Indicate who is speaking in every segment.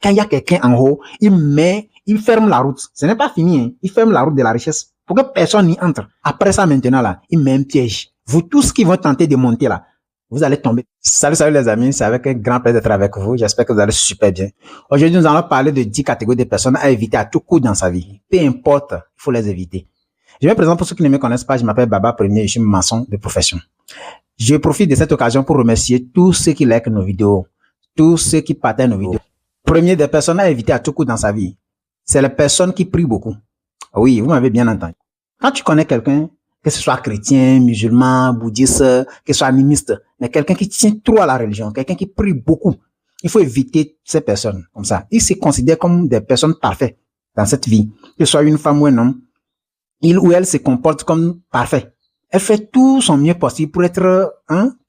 Speaker 1: Quand il y a quelqu'un en haut, il ferme la route. Ce n'est pas fini, hein. Il ferme la route de la richesse pour que personne n'y entre. Après ça, maintenant, là, il met un piège. Vous tous qui vont tenter de monter là, vous allez tomber. Salut les amis, c'est avec un grand plaisir d'être avec vous. J'espère que vous allez super bien. Aujourd'hui, nous allons parler de 10 catégories de personnes à éviter à tout coup dans sa vie. Peu importe, il faut les éviter. Je me présente pour ceux qui ne me connaissent pas, je m'appelle Baba Premier, je suis maçon de profession. Je profite de cette occasion pour remercier tous ceux qui likent nos vidéos, tous ceux qui partagent nos vidéos. Premier des personnes à éviter à tout coup dans sa vie, c'est les personnes qui prient beaucoup. Oui, vous m'avez bien entendu. Quand tu connais quelqu'un, que ce soit chrétien, musulman, bouddhiste, que ce soit animiste, mais quelqu'un qui tient trop à la religion, quelqu'un qui prie beaucoup, il faut éviter ces personnes comme ça. Ils se considèrent comme des personnes parfaites dans cette vie. Que ce soit une femme ou un homme, il ou elle se comporte comme parfait. Elle fait tout son mieux possible pour être,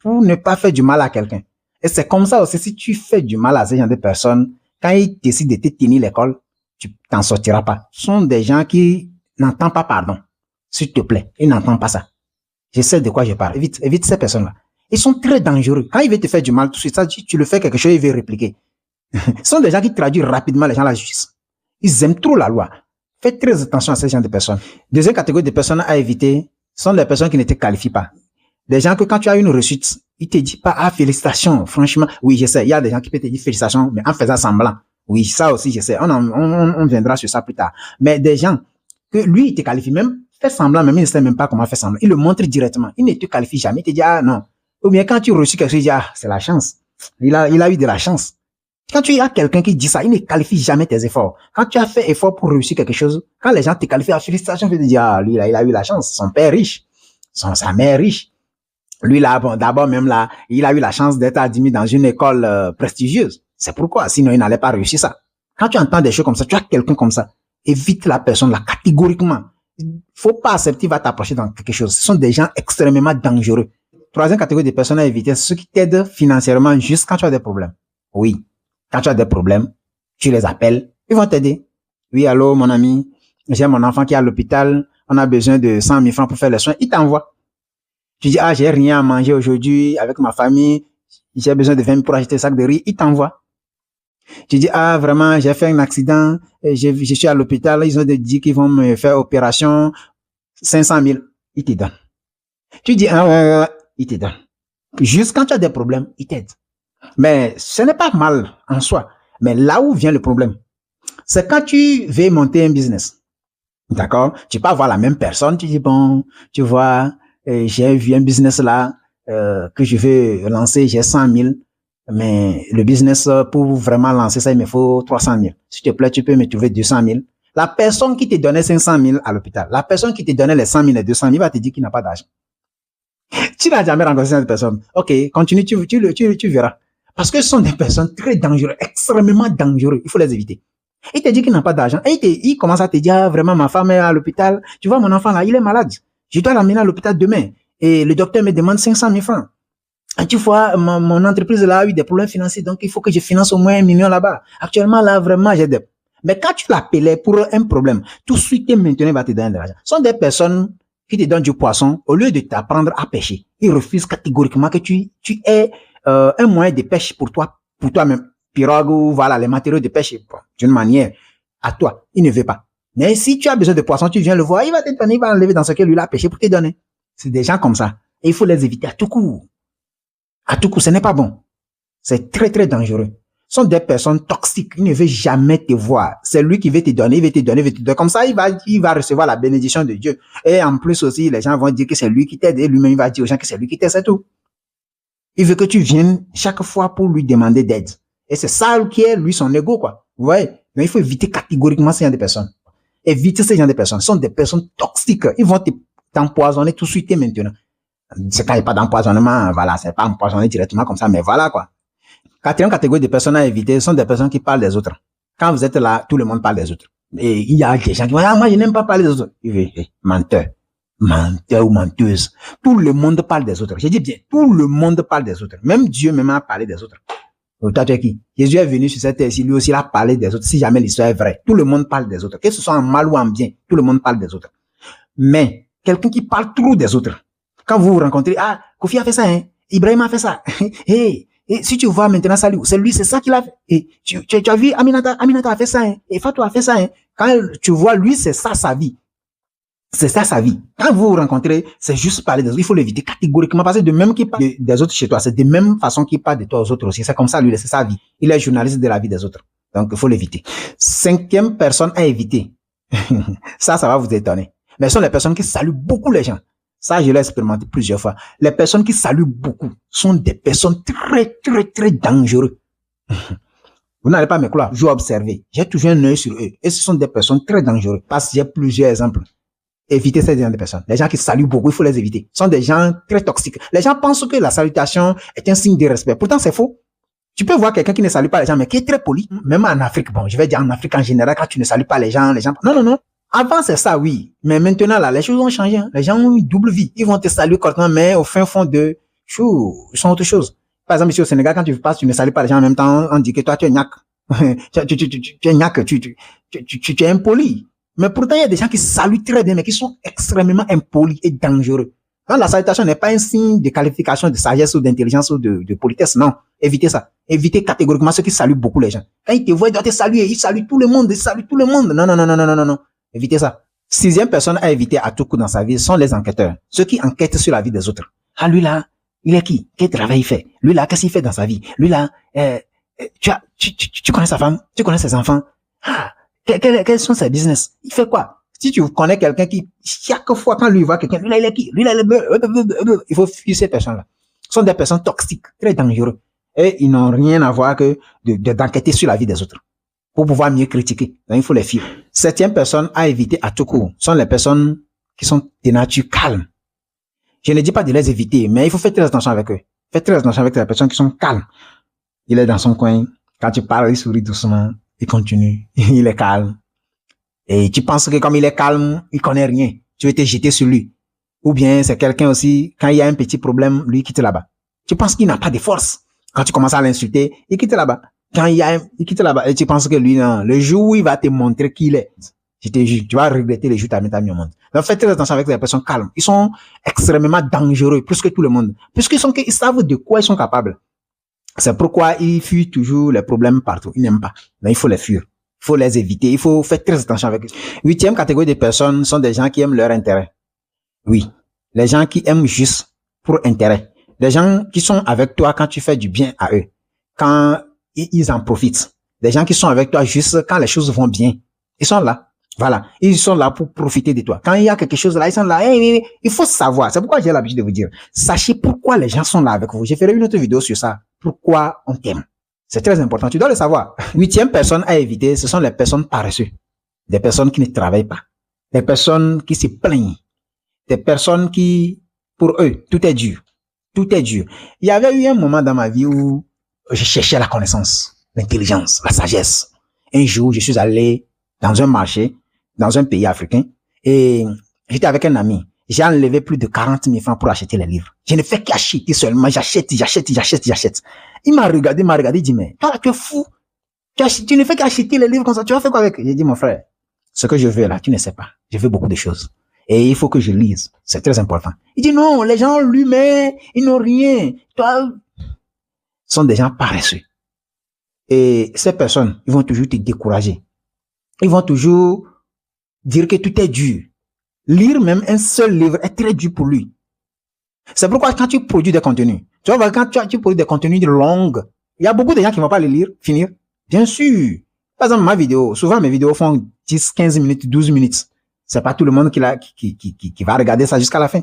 Speaker 1: pour ne pas faire du mal à quelqu'un. Et c'est comme ça aussi, si tu fais du mal à ces gens de personnes, quand ils décident de te tenir l'école, tu t'en sortiras pas. Ce sont des gens qui n'entendent pas pardon. S'il te plaît, ils n'entendent pas ça. Je sais de quoi je parle. Évite ces personnes-là. Ils sont très dangereux. Quand ils veulent te faire du mal, tout de suite, ça, tu le fais quelque chose, ils veulent répliquer. Ce sont des gens qui traduisent rapidement les gens à la justice. Ils aiment trop la loi. Faites très attention à ces gens de personnes. Deuxième catégorie de personnes à éviter sont les personnes qui ne te qualifient pas. Des gens que quand tu as une réussite, ils te disent pas, ah, félicitations, franchement. Oui, je sais, il y a des gens qui peuvent te dire félicitations, mais en faisant semblant. Oui, ça aussi, je sais. On viendra sur ça plus tard. Mais des gens que lui, il te qualifie même, fait semblant, même il ne sait même pas comment faire semblant. Il le montre directement. Il ne te qualifie jamais. Il te dit, ah, non. Ou bien quand tu reçois quelque chose, il dit, ah, c'est la chance. Il a eu de la chance. Quand tu as quelqu'un qui dit ça, il ne qualifie jamais tes efforts. Quand tu as fait effort pour réussir quelque chose, quand les gens te qualifient, ah, félicitations, tu te dis, ah, lui, il a eu la chance. Son père est riche. Sa mère est riche. Lui, là, bon, d'abord, même là, il a eu la chance d'être admis dans une école prestigieuse. C'est pourquoi, sinon, il n'allait pas réussir ça. Quand tu entends des choses comme ça, tu as quelqu'un comme ça, évite la personne là, catégoriquement. Faut pas accepter qu'il va t'approcher dans quelque chose. Ce sont des gens extrêmement dangereux. Troisième catégorie de personnes à éviter, c'est ceux qui t'aident financièrement juste quand tu as des problèmes. Oui. Quand tu as des problèmes, tu les appelles, ils vont t'aider. Oui, allô, mon ami, j'ai mon enfant qui est à l'hôpital, on a besoin de 100 000 francs pour faire les soins, il t'envoie. Tu dis, ah, j'ai rien à manger aujourd'hui avec ma famille, j'ai besoin de 20 000 pour acheter un sac de riz, il t'envoie. Tu dis, ah, vraiment, j'ai fait un accident, je suis à l'hôpital, ils ont dit qu'ils vont me faire opération, 500 000, ils te donnent. Tu dis, ah, ils te donnent. Juste quand tu as des problèmes, ils t'aident. Mais ce n'est pas mal en soi. Mais là où vient le problème, c'est quand tu veux monter un business. D'accord? Tu peux avoir la même personne, tu dis, bon, tu vois, j'ai vu un business là, que je veux lancer, j'ai 100 000. Mais le business, pour vraiment lancer ça, il me faut 300 000. S'il te plaît, tu peux me trouver 200 000. La personne qui te donnait 500 000 à l'hôpital, la personne qui te donnait les 100 000 et 200 000 va te dire qu'il n'a pas d'argent. Tu n'as jamais rencontré cette personne. Ok, continue, tu verras. Parce que ce sont des personnes très dangereuses, extrêmement dangereuses. Il faut les éviter. Il te dit qu'il n'a pas d'argent. Et il commence à te dire, ah, vraiment, ma femme est à l'hôpital. Tu vois, mon enfant là, il est malade. Je dois l'amener à l'hôpital demain. Et le docteur me demande 500 000 francs. Et tu vois, mon entreprise là a eu des problèmes financiers, donc il faut que je finance au moins 1 million là-bas. Actuellement, là, vraiment, j'ai des... Mais quand tu l'appelais pour un problème, tout de suite, maintenant, il va te donner de l'argent. Ce sont des personnes qui te donnent du poisson au lieu de t'apprendre à pêcher. Ils refusent catégoriquement que tu aies un moyen de pêche pour toi-même. Pirogue ou voilà, les matériaux de pêche, bon, d'une manière à toi. Il ne veut pas. Mais si tu as besoin de poisson, tu viens le voir, il va te donner, il va enlever dans ce que lui a pêché pour te donner. C'est des gens comme ça. Et il faut les éviter à tout coup. À tout coup, ce n'est pas bon. C'est très, très dangereux. Ce sont des personnes toxiques. Il ne veut jamais te voir. C'est lui qui veut te donner, il veut te donner. Comme ça, il va recevoir la bénédiction de Dieu. Et en plus aussi, les gens vont dire que c'est lui qui t'aide et lui-même, il va dire aux gens que c'est lui qui t'aide, c'est tout. Il veut que tu viennes chaque fois pour lui demander d'aide. Et c'est ça qui est, lui, son ego, quoi. Vous voyez? Mais il faut éviter catégoriquement ces gens de personnes. Éviter ces gens de personnes. Ce sont des personnes toxiques. Ils vont t'empoisonner tout de suite et maintenant. C'est quand il n'y a pas d'empoisonnement, voilà, c'est pas empoisonné directement comme ça, mais voilà, quoi. Quatrième catégorie de personnes à éviter, ce sont des personnes qui parlent des autres. Quand vous êtes là, tout le monde parle des autres. Et il y a des gens qui vont, ah, moi, je n'aime pas parler des autres. Menteur ou menteuse. Tout le monde parle des autres. Je dis bien, tout le monde parle des autres. Même Dieu même a parlé des autres. Toi, tu es qui? Jésus est venu sur cette terre, lui aussi, il a parlé des autres. Si jamais l'histoire est vraie, tout le monde parle des autres. Que ce soit en mal ou en bien, tout le monde parle des autres. Mais, quelqu'un qui parle trop des autres, quand vous vous rencontrez, ah, Kofi a fait ça, hein, Ibrahim a fait ça, hey, Et si tu vois maintenant ça, c'est lui, c'est ça qu'il a fait. Et tu as vu, Aminata a fait ça, hein. Et Fatou a fait ça, hein. Quand tu vois, lui, c'est ça sa vie. C'est ça sa vie. Quand vous vous rencontrez, c'est juste parler des autres. Il faut l'éviter catégoriquement parce que de même qu'il parle des autres chez toi, c'est de même façon qu'il parle de toi aux autres aussi. C'est comme ça, lui, c'est sa vie. Il est journaliste de la vie des autres. Donc, il faut l'éviter. 5e personne à éviter. Ça va vous étonner. Mais ce sont les personnes qui saluent beaucoup les gens. Ça, je l'ai expérimenté plusieurs fois. Les personnes qui saluent beaucoup sont des personnes très, très, très dangereuses. Vous n'allez pas me croire. Je vais observer. J'ai toujours un œil sur eux. Et ce sont des personnes très dangereuses. Parce que j'ai plusieurs exemples. Évitez ces genres de personnes. Les gens qui saluent beaucoup, il faut les éviter. Ce sont des gens très toxiques. Les gens pensent que la salutation est un signe de respect. Pourtant, c'est faux. Tu peux voir quelqu'un qui ne salue pas les gens, mais qui est très poli. Même en Afrique, bon, je vais dire en Afrique en général, quand tu ne salues pas les gens. Non. Avant, c'est ça, oui. Mais maintenant, là, les choses ont changé. Hein. Les gens ont une double vie. Ils vont te saluer correctement, mais au fin fond de, ils sont autre chose. Par exemple, ici au Sénégal, quand tu passes, tu ne salues pas les gens en même temps, on dit que toi, tu es gnac. Tu es gnac, tu es impoli. Mais pourtant, il y a des gens qui saluent très bien, mais qui sont extrêmement impolis et dangereux. Quand la salutation n'est pas un signe de qualification de sagesse ou d'intelligence ou de politesse, non. Évitez ça. Évitez catégoriquement ceux qui saluent beaucoup les gens. Quand ils te voient, ils doivent te saluer. Ils saluent tout le monde. Non. Évitez ça. 6e personne à éviter à tout coup dans sa vie sont les enquêteurs. Ceux qui enquêtent sur la vie des autres. Ah, lui là, il est qui? Quel travail il fait? Lui là, qu'est-ce qu'il fait dans sa vie? Lui là, tu connais sa femme? Tu connais ses enfants? Ah, quels sont ses business? Il fait quoi? Si tu connais quelqu'un qui, chaque fois quand lui voit quelqu'un, lui là, il est qui? Lui là, il faut fuir ces personnes-là. Ce sont des personnes toxiques, très dangereuses. Et ils n'ont rien à voir que d'enquêter sur la vie des autres. Pour pouvoir mieux critiquer. Donc, il faut les fuir. 7e personne à éviter à tout coup sont les personnes qui sont de nature calme. Je ne dis pas de les éviter, mais il faut faire très attention avec eux. Faites très attention avec les personnes qui sont calmes. Il est dans son coin. Quand tu parles, il sourit doucement. Il continue. Il est calme. Et tu penses que comme il est calme, il connaît rien. Tu veux te jeter sur lui. Ou bien c'est quelqu'un aussi, quand il y a un petit problème, lui, il quitte là-bas. Tu penses qu'il n'a pas de force. Quand tu commences à l'insulter, il quitte là-bas. Quand il quitte là-bas, et tu penses que lui, non, le jour où il va te montrer qui il est, je te jure, tu vas regretter le jour où tu as mis au monde. Donc, faites très attention avec les personnes calmes. Ils sont extrêmement dangereux, plus que tout le monde. Puisqu'ils savent de quoi ils sont capables. C'est pourquoi ils fuient toujours les problèmes partout. Ils n'aiment pas. Donc, il faut les fuir. Il faut les éviter. Il faut faire très attention avec eux. 8e catégorie de personnes sont des gens qui aiment leur intérêt. Oui. Les gens qui aiment juste pour intérêt. Des gens qui sont avec toi quand tu fais du bien à eux. Quand ils en profitent. Des gens qui sont avec toi juste quand les choses vont bien. Ils sont là. Voilà. Ils sont là pour profiter de toi. Quand il y a quelque chose là, ils sont là. Il faut savoir. C'est pourquoi j'ai l'habitude de vous dire. Sachez pourquoi les gens sont là avec vous. Je ferai une autre vidéo sur ça. Pourquoi on t'aime. C'est très important. Tu dois le savoir. 8e personne à éviter, ce sont les personnes paresseuses. Des personnes qui ne travaillent pas. Des personnes qui se plaignent. Des personnes qui, pour eux, tout est dur. Tout est dur. Il y avait eu un moment dans ma vie où je cherchais la connaissance, l'intelligence, la sagesse. Un jour, je suis allé dans un marché, dans un pays africain, et j'étais avec un ami. J'ai enlevé plus de 40 000 francs pour acheter les livres. Je ne fais qu'acheter seulement, j'achète. Il m'a regardé, il dit, mais toi, tu es fou. Tu ne fais qu'acheter les livres comme ça, tu vas faire quoi avec? J'ai dit, mon frère, ce que je veux là, tu ne sais pas. Je veux beaucoup de choses. Et il faut que je lise. C'est très important. Il dit, non, les gens ont lu, mais ils n'ont rien. Toi, sont des gens paresseux. Et ces personnes, ils vont toujours te décourager. Ils vont toujours dire que tout est dur. Lire même un seul livre est très dur pour lui. C'est pourquoi quand tu produis des contenus, tu vois, quand tu produis des contenus longs, il y a beaucoup de gens qui ne vont pas les lire, finir. Bien sûr. Par exemple, ma vidéo, souvent mes vidéos font 10, 15 minutes, 12 minutes. C'est pas tout le monde qui va regarder ça jusqu'à la fin.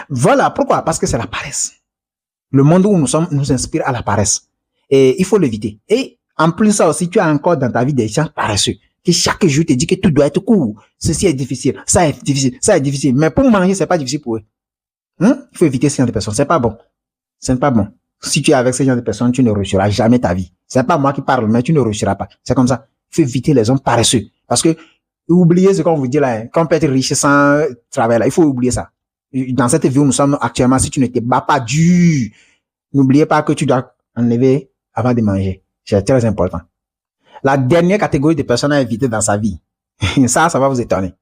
Speaker 1: Voilà. Pourquoi? Parce que c'est la paresse. Le monde où nous sommes nous inspire à la paresse. Et il faut l'éviter. Et en plus ça aussi, tu as encore dans ta vie des gens paresseux qui chaque jour te dit que tout doit être court. Ceci est difficile, ça est difficile, ça est difficile. Mais pour manger, c'est pas difficile pour eux. Il faut éviter ce genre de personnes. C'est pas bon. Ce n'est pas bon. Si tu es avec ce genre de personnes, tu ne réussiras jamais ta vie. C'est pas moi qui parle, mais tu ne réussiras pas. C'est comme ça. Il faut éviter les hommes paresseux. Parce que, oubliez ce qu'on vous dit là, qu'on peut être riche sans travail là. Il faut oublier ça. Dans cette vie où nous sommes actuellement, si tu ne te bats pas dur, n'oubliez pas que tu dois enlever avant de manger. C'est très important. La dernière catégorie de personnes à éviter dans sa vie, ça va vous étonner.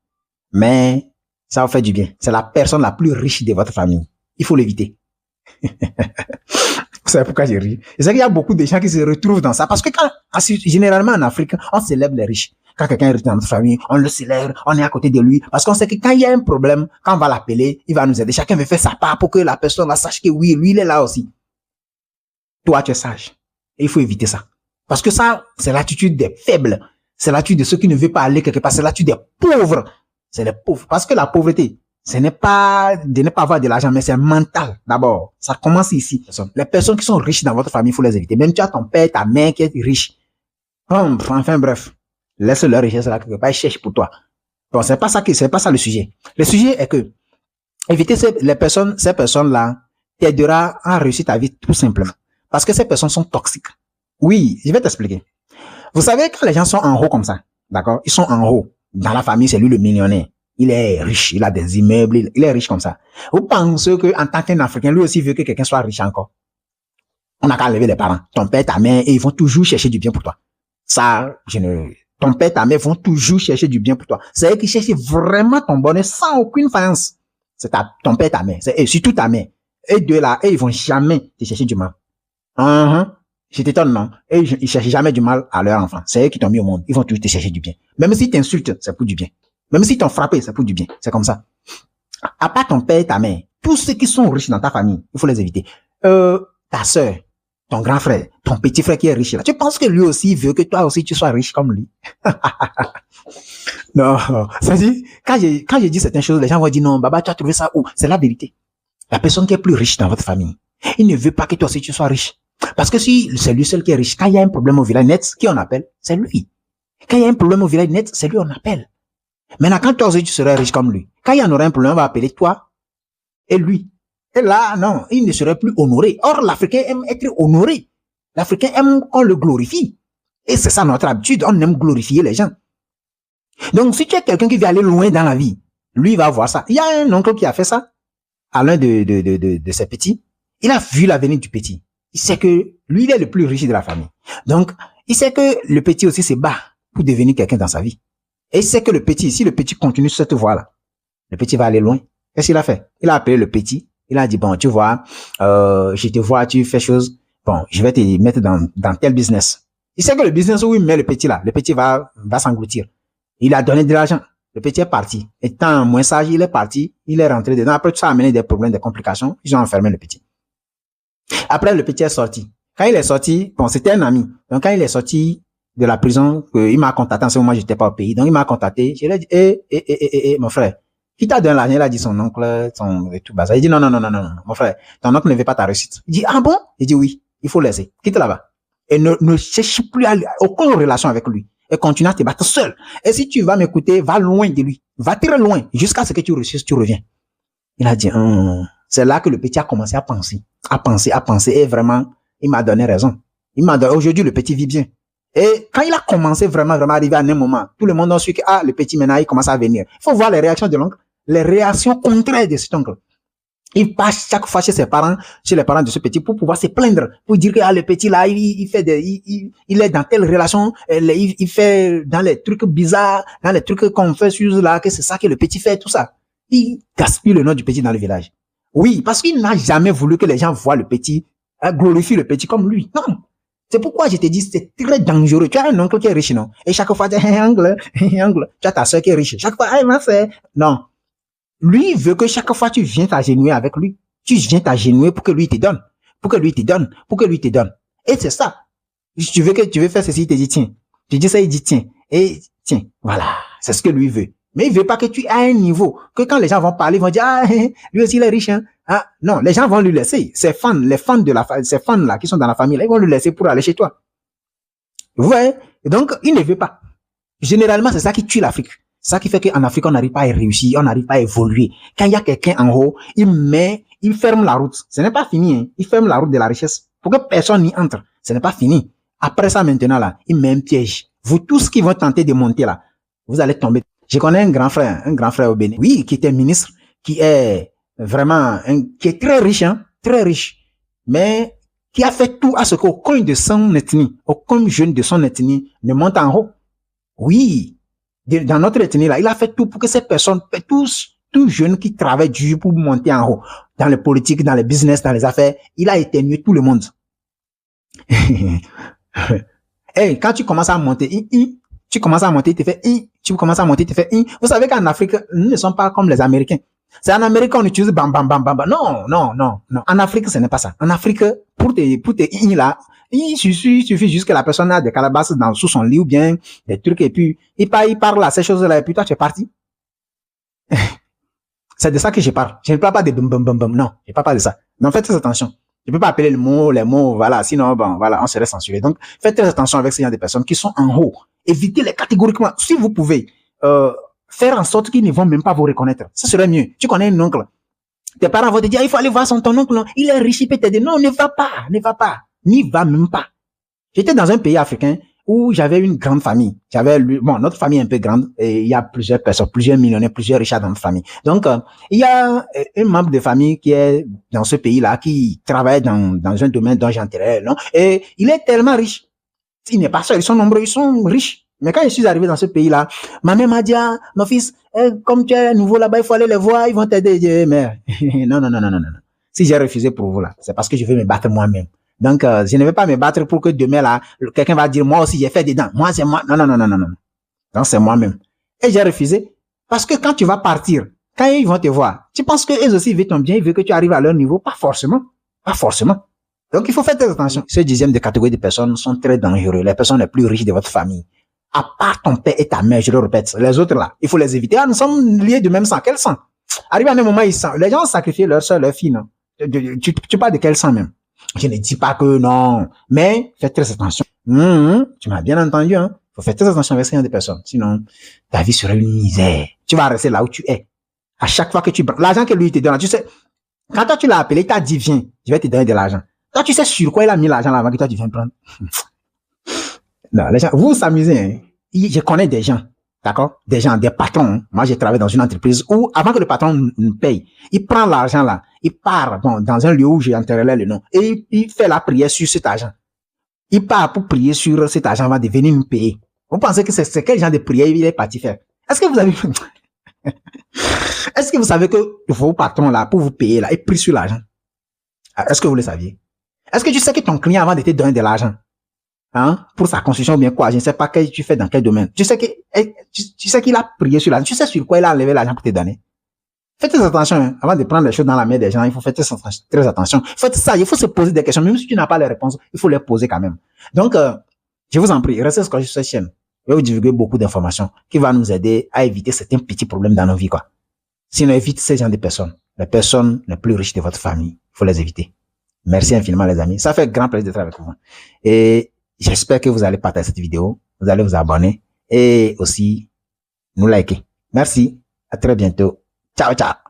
Speaker 1: Mais ça vous fait du bien. C'est la personne la plus riche de votre famille. Il faut l'éviter. Vous savez pourquoi j'ai ri? C'est qu'il y a beaucoup de gens qui se retrouvent dans ça. Parce que généralement en Afrique, on célèbre les riches. Quand quelqu'un est riche dans notre famille, on le célèbre, on est à côté de lui. Parce qu'on sait que quand il y a un problème, quand on va l'appeler, il va nous aider. Chacun veut faire sa part pour que la personne là sache que oui, lui, il est là aussi. Toi, tu es sage. Et il faut éviter ça. Parce que ça, c'est l'attitude des faibles. C'est l'attitude de ceux qui ne veulent pas aller quelque part. C'est l'attitude des pauvres. C'est les pauvres. Parce que la pauvreté, ce n'est pas de ne pas avoir de l'argent, mais c'est mental d'abord. Ça commence ici. Les personnes qui sont riches dans votre famille, il faut les éviter. Même tu as ton père, ta mère qui est riche. Enfin bref, laisse leur richesse là quelque part, ils cherchent pour toi. Bon, c'est pas ça le sujet. Le sujet est que éviter ces personnes-là t'aidera à réussir ta vie tout simplement. Parce que ces personnes sont toxiques. Oui, je vais t'expliquer. Vous savez, quand les gens sont en haut comme ça, d'accord? Ils sont en haut. Dans la famille, c'est lui le millionnaire. Il est riche, il a des immeubles, il est riche comme ça. Vous pensez qu'en tant qu'un Africain, lui aussi veut que quelqu'un soit riche encore? On n'a qu'à enlever les parents. Ton père, ta mère, et ils vont toujours chercher du bien pour toi. Ça, ton père, ta mère vont toujours chercher du bien pour toi. C'est eux qui cherchent vraiment ton bonheur sans aucune faïence. C'est ton père, ta mère. C'est surtout ta mère. Et deux là, ils vont jamais te chercher du mal. Je t'étonne, non? Et ils cherchent jamais du mal à leur enfant. C'est eux qui t'ont mis au monde. Ils vont toujours te chercher du bien. Même si t'insultent, c'est pour du bien. Même si t'ont frappé, c'est pour du bien. C'est comme ça. À part ton père et ta mère, tous ceux qui sont riches dans ta famille, il faut les éviter. Ta sœur, ton grand frère, ton petit frère qui est riche là. Tu penses que lui aussi veut que toi aussi tu sois riche comme lui? Non. Ça dit, quand j'ai dit certaines choses, les gens vont dire non, Baba, tu as trouvé ça où? C'est la vérité. La personne qui est plus riche dans votre famille, il ne veut pas que toi aussi tu sois riche. Parce que si c'est lui seul qui est riche, quand il y a un problème au village net, qui on appelle? C'est lui. Quand il y a un problème au village net, c'est lui on appelle. Maintenant, quand toi aussi tu serais riche comme lui, quand il y en aura un problème, on va appeler toi et lui. Et là, non, il ne serait plus honoré. Or, l'Africain aime être honoré. L'Africain aime qu'on le glorifie. Et c'est ça notre habitude, on aime glorifier les gens. Donc, si tu es quelqu'un qui veut aller loin dans la vie, lui, il va voir ça. Il y a un oncle qui a fait ça à l'un de ses petits. Il a vu l'avenir du petit. Il sait que lui, il est le plus riche de la famille. Donc, il sait que le petit aussi se bat pour devenir quelqu'un dans sa vie. Et il sait que le petit, si le petit continue sur cette voie-là, le petit va aller loin. Qu'est-ce qu'il a fait? Il a appelé le petit. Il a dit, bon, tu vois, je te vois, tu fais chose. Bon, je vais te mettre dans tel business. Il sait que le business où il met le petit là, le petit va s'engloutir. Il a donné de l'argent. Le petit est parti. Étant moins sage, il est parti. Il est rentré dedans. Après, tout ça a amené des problèmes, des complications. Ils ont enfermé le petit. Après, le petit est sorti. Quand il est sorti, bon, c'était un ami. Donc, quand il est sorti de la prison, il m'a contacté. En ce moment, j'étais pas au pays. Donc, il m'a contacté. Je lui ai dit, mon frère, qui t'a donné l'argent? Il a dit son oncle, et tout bazar. Il dit, non, mon frère, ton oncle ne veut pas ta réussite. Il dit, ah bon? Il dit, oui, il faut laisser. Quitte là-bas. Et ne cherche plus aucune relation avec lui. Et continue à te battre seul. Et si tu vas m'écouter, va loin de lui. Va très loin. Jusqu'à ce que tu réussisses, tu reviens. Il a dit, c'est là que le petit a commencé à penser. Et vraiment, il m'a donné raison. Aujourd'hui, le petit vit bien. Et quand il a commencé vraiment à arriver à un moment, tout le monde a su que, le petit maintenant, il commence à venir. Il faut voir les réactions de l'oncle, les réactions contraires de cet oncle. Il passe chaque fois chez ses parents, chez les parents de ce petit, pour pouvoir se plaindre, pour dire que, le petit là, il fait il est dans telle relation, il fait dans les trucs bizarres, dans les trucs qu'on fait sur là, que c'est ça que le petit fait, tout ça. Il gaspille le nom du petit dans le village. Oui, parce qu'il n'a jamais voulu que les gens voient le petit, glorifient le petit comme lui. Non. C'est pourquoi je te dis, c'est très dangereux. Tu as un oncle qui est riche, non? Et chaque fois, tu as un oncle. Tu as ta soeur qui est riche. Chaque fois, ma soeur. Non. Lui, il veut que chaque fois, tu viens t'agenouiller avec lui. Tu viens t'agenouiller pour que lui te donne. Pour que lui te donne. Et c'est ça. Tu veux faire ceci, il te dit, tiens. Tu dis ça, il dit, tiens. Et tiens. Voilà. C'est ce que lui veut. Mais il veut pas que tu aies un niveau. Que quand les gens vont parler, ils vont dire, lui aussi, il est riche, hein. Non, les gens vont lui laisser. Ces fans là, qui sont dans la famille, là, ils vont lui laisser pour aller chez toi. Vous voyez? Donc, il ne veut pas. Généralement, c'est ça qui tue l'Afrique. C'est ça qui fait qu'en Afrique, on n'arrive pas à réussir, on n'arrive pas à évoluer. Quand il y a quelqu'un en haut, il ferme la route. Ce n'est pas fini, hein. Il ferme la route de la richesse. Pour que personne n'y entre. Ce n'est pas fini. Après ça, maintenant, là, il met un piège. Vous tous qui vont tenter de monter là, vous allez tomber. Je connais un grand frère au Bénin. Oui, qui était ministre, qui est vraiment, qui est très riche, hein, très riche. Mais, qui a fait tout à ce qu'aucun de son ethnie, aucun jeune de son ethnie ne monte en haut. Oui. Dans notre ethnie là, il a fait tout pour que ces personnes, tous jeunes qui travaillent dur pour monter en haut. dans les politiques, dans les business, dans les affaires. Il a éternué tout le monde. Hey, quand tu commences à monter, tu commences à monter, tu fais tu commences à monter, tu fais Vous savez qu'en Afrique, nous ne sommes pas comme les Américains. C'est en Amérique qu'on utilise bam bam bam bam bam. Non, non, non, non. En Afrique, ce n'est pas ça. En Afrique, pour tes là, il suffit juste que la personne a des calabasses sous son lit ou bien des trucs et puis il parle à ces choses-là et puis toi tu es parti. C'est de ça que je parle. Je ne parle pas de bum bum bum bum. Non, je ne parle pas de ça. Donc faites très attention. Je ne peux pas appeler les mots, voilà. Sinon, bon, voilà, on serait censuré. Donc, faites très attention avec ces gens de personnes qui sont en haut. Évitez-les catégoriquement. Si vous pouvez, faire en sorte qu'ils ne vont même pas vous reconnaître. Ça serait mieux. Tu connais un oncle. Tes parents vont te dire, il faut aller voir ton oncle. Non. Il est riche, il peut t'aider. Non, ne va pas. N'y va même pas. J'étais dans un pays africain où j'avais une grande famille. Notre famille est un peu grande et il y a plusieurs personnes, plusieurs millionnaires, plusieurs riches dans notre famille. Donc, il y a un membre de famille qui est dans ce pays-là, qui travaille dans un domaine dont j'entrerai, non? Et il est tellement riche. Il n'est pas seul, ils sont nombreux, ils sont riches. Mais quand je suis arrivé dans ce pays-là, ma mère m'a dit, mon fils, comme tu es nouveau là-bas, il faut aller les voir, ils vont t'aider. Mais, non. Si j'ai refusé pour vous là, c'est parce que je veux me battre moi-même. Donc, je ne vais pas me battre pour que demain, là, quelqu'un va dire, moi aussi, j'ai fait dedans. Moi, c'est moi. Non. Donc, c'est moi-même. Et j'ai refusé. Parce que quand tu vas partir, quand ils vont te voir, tu penses que eux aussi, ils veulent ton bien, ils veulent que tu arrives à leur niveau? Pas forcément. Donc, il faut faire très attention. Ce dixième de catégorie de personnes sont très dangereux. Les personnes les plus riches de votre famille. À part ton père et ta mère, je le répète. Les autres, là, il faut les éviter. Nous sommes liés du même sang. Quel sang? Arrivé à un moment, les gens ont sacrifié leur soeur, leur fille, non? Tu parles de quel sang même? Je ne dis pas que non, mais faites très attention. Tu m'as bien entendu, hein. Faut faire très attention avec ces gens de personnes. Sinon, ta vie serait une misère. Tu vas rester là où tu es. À chaque fois que l'argent que lui te donne, tu sais, quand toi tu l'as appelé, il t'a dit, viens, je vais te donner de l'argent. Toi, tu sais sur quoi il a mis l'argent là avant que toi tu viennes prendre. Non, les gens, vous vous amusez, hein. Je connais des gens, d'accord? Des gens, des patrons. Hein. Moi, j'ai travaillé dans une entreprise où, avant que le patron nous paye, il prend l'argent là, il part, dans un lieu où j'ai enterré le nom, et il fait la prière sur cet argent. Il part pour prier sur cet argent avant de venir nous payer. Vous pensez que c'est quel genre de prière il est parti faire? Est-ce que vous savez que vos patrons là, pour vous payer là, ils prient sur l'argent? Est-ce que vous le saviez? Est-ce que tu sais que ton client avant de te donner de l'argent, hein, pour sa construction ou bien quoi, je ne sais pas tu fais dans quel domaine. Tu sais qu'il a prié sur l'argent. Tu sais sur quoi il a enlevé l'argent pour te donner. Faites très attention, hein. Avant de prendre les choses dans la main des gens, il faut faire très attention. Faites ça, il faut se poser des questions. Même si tu n'as pas les réponses, il faut les poser quand même. Donc, je vous en prie, restez sur cette chaîne. Je vais vous divulguer beaucoup d'informations qui vont nous aider à éviter certains petits problèmes dans nos vies, quoi. Sinon, évite ces gens de personnes. Les personnes les plus riches de votre famille. Il faut les éviter. Merci infiniment, les amis. Ça fait grand plaisir d'être avec vous. Et j'espère que vous allez partager cette vidéo. Vous allez vous abonner et aussi nous liker. Merci. À très bientôt. Ciao, ciao.